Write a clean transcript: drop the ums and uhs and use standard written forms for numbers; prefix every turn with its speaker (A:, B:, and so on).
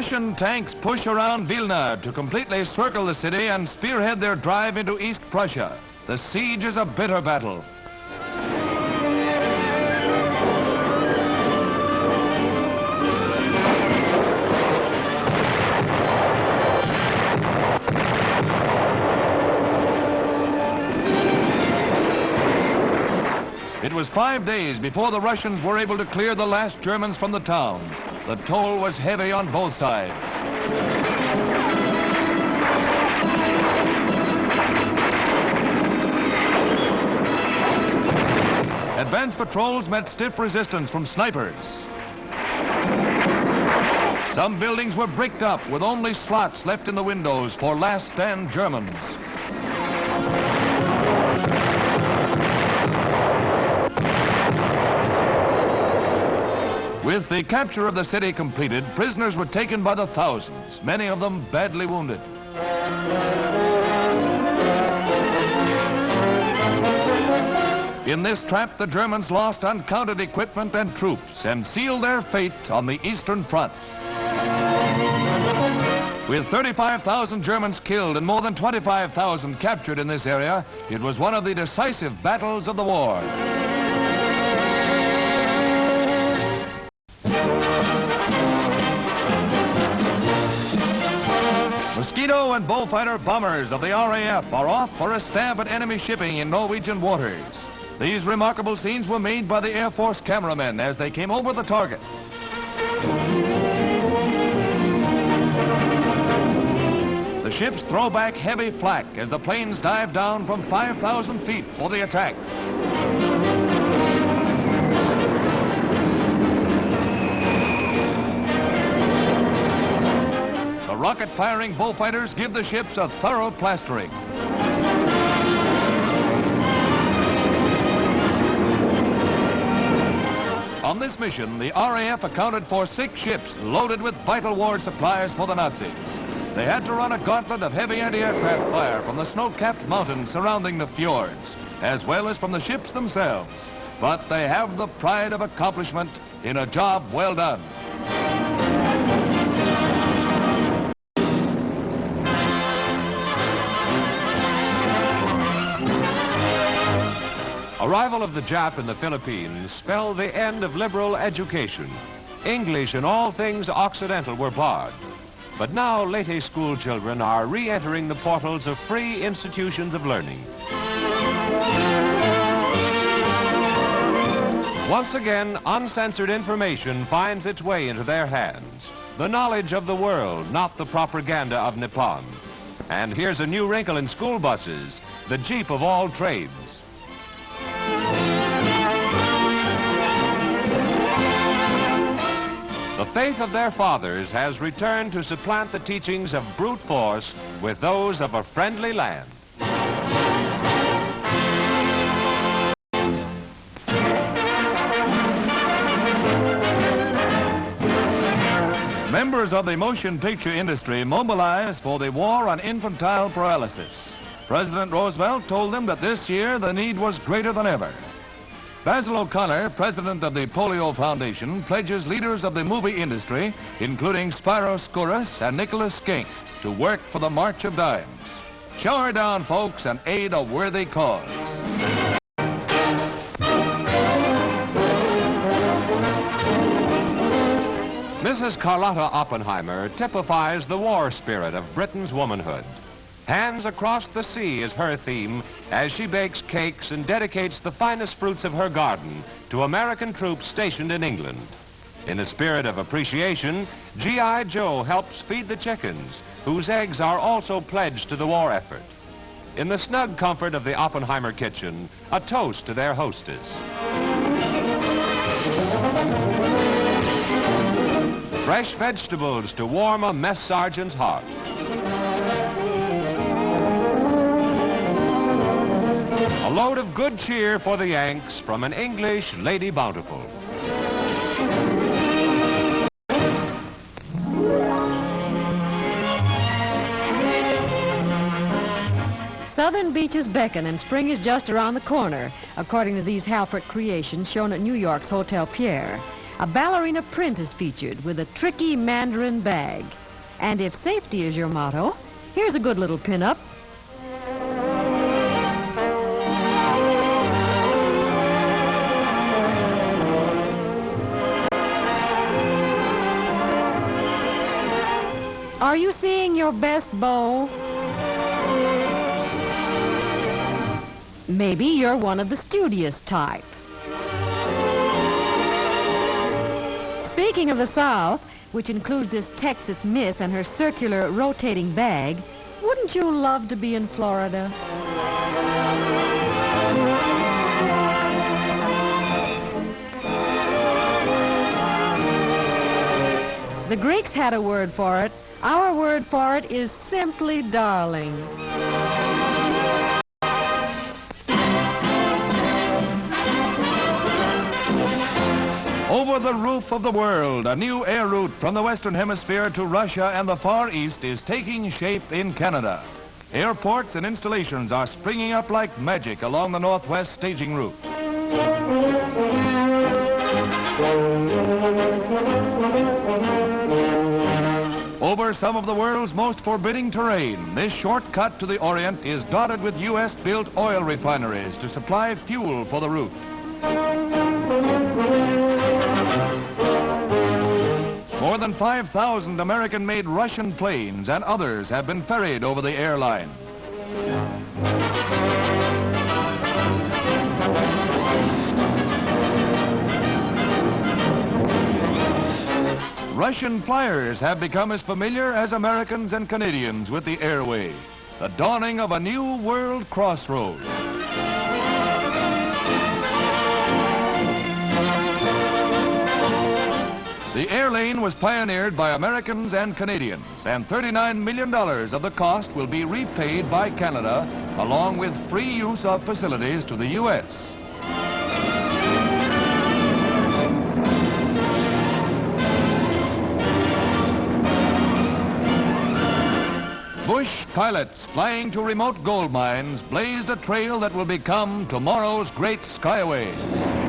A: Russian tanks push around Vilna to completely circle the city and spearhead their drive into East Prussia. The siege is a bitter battle. It was 5 days before the Russians were able to clear the last Germans from the town. The toll was heavy on both sides. Advance patrols met stiff resistance from snipers. Some buildings were bricked up with only slots left in the windows for last stand Germans. With the capture of the city completed, prisoners were taken by the thousands, many of them badly wounded. In this trap, the Germans lost uncounted equipment and troops and sealed their fate on the Eastern Front. With 35,000 Germans killed and more than 25,000 captured in this area, it was one of the decisive battles of the war. Mosquito and Beau-fighter bombers of the R.A.F. are off for a stab at enemy shipping in Norwegian waters. These remarkable scenes were made by the Air Force cameramen as they came over the target. The ships throw back heavy flak as the planes dive down from 5,000 feet for the attack. Rocket-firing Beau-fighters give the ships a thorough plastering. On this mission, the RAF accounted for 6 ships loaded with vital war supplies for the Nazis. They had to run a gauntlet of heavy anti-aircraft fire from the snow-capped mountains surrounding the fjords, as well as from the ships themselves. But they have the pride of accomplishment in a job well done.
B: Arrival of the Jap in the Philippines spelled the end of liberal education. English and all things Occidental were barred. But now Leyte School children are re-entering the portals of free institutions of learning. Once again, uncensored information finds its way into their hands. The knowledge of the world, not the propaganda of Nippon. And here's a new wrinkle in school buses, the Jeep of all trades. The faith of their fathers has returned to supplant the teachings of brute force with those of a friendly land.
A: Members of the motion picture industry mobilized for the war on infantile paralysis. President Roosevelt told them that this year the need was greater than ever. Basil O'Connor, president of the Polio Foundation, pledges leaders of the movie industry, including Spyros, Skouras, and Schenck, to work for the March of Dimes. Shower down, folks, and aid a worthy cause.
B: Mrs. Carlotta Oppenheimer typifies the war spirit of Britain's womanhood. Hands across the sea is her theme as she bakes cakes and dedicates the finest fruits of her garden to American troops stationed in England. In a spirit of appreciation, G.I. Joe helps feed the chickens, whose eggs are also pledged to the war effort. In the snug comfort of the Oppenheimer kitchen, a toast to their hostess. Fresh vegetables to warm a mess sergeant's heart. A load of good cheer for the Yanks from an English Lady Bountiful.
C: Southern beaches beckon and spring is just around the corner, according to these Halford creations shown at New York's Hotel Pierre. a ballerina print is featured with a tricky mandarin bag. And if safety is your motto, here's a good little pin-up. Are you seeing your best beau? Maybe you're one of the studious type. Speaking of the South, which includes this Texas Miss and her circular rotating bag, wouldn't you love to be in Florida? The Greeks had a word for it. Our word for it is simply darling.
A: Over the roof of the world, a new air route from the Western Hemisphere to Russia and the Far East is taking shape in Canada. Airports and installations are springing up like magic along the Northwest staging route. Over some of the world's most forbidding terrain, this shortcut to the Orient is dotted with U.S.-built oil refineries to supply fuel for the route. More than 5,000 American-made Russian planes and others have been ferried over the airline. Russian flyers have become as familiar as Americans and Canadians with the airway, the dawning of a new world crossroads. The air lane was pioneered by Americans and Canadians, and $39 million of the cost will be repaid by Canada, along with free use of facilities to the U.S. Bush pilots flying to remote gold mines blazed a trail that will become tomorrow's great skyway.